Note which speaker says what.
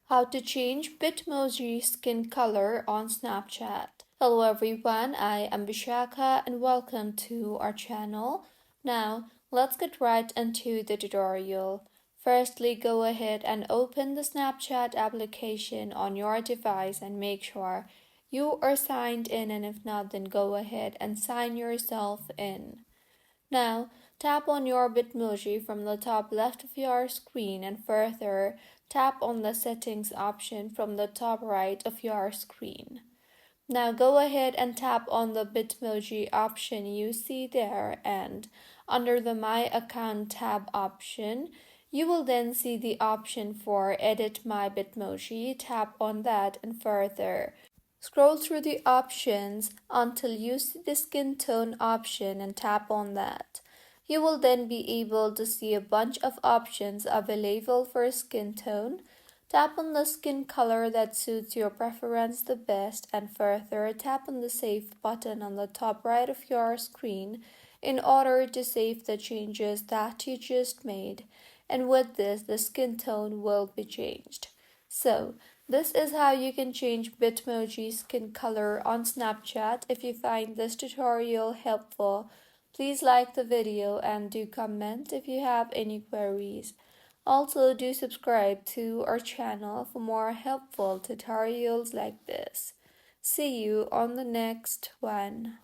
Speaker 1: How to change Bitmoji skin color on Snapchat. Hello everyone, I am Vishakha and welcome to our channel. Now, let's get right into the tutorial. Firstly, go ahead and open the Snapchat application on your device and make sure you are signed in, and if not, then go ahead and sign yourself in. Now, tap on your Bitmoji from the top left of your screen and further tap on the settings option from the top right of your screen. Now go ahead and tap on the Bitmoji option you see there, and under the My Account tab option, you will then see the option for Edit My Bitmoji. Tap on that and further scroll through the options until you see the skin tone option and tap on that. You will then be able to see a bunch of options available for skin tone. Tap on the skin color that suits your preference the best and further tap on the Save button on the top right of your screen in order to save the changes that you just made, and with this the skin tone will be changed. So, this is how you can change Bitmoji skin color on Snapchat. If you find this tutorial helpful, please like the video and do comment if you have any queries. Also, do subscribe to our channel for more helpful tutorials like this. See you on the next one.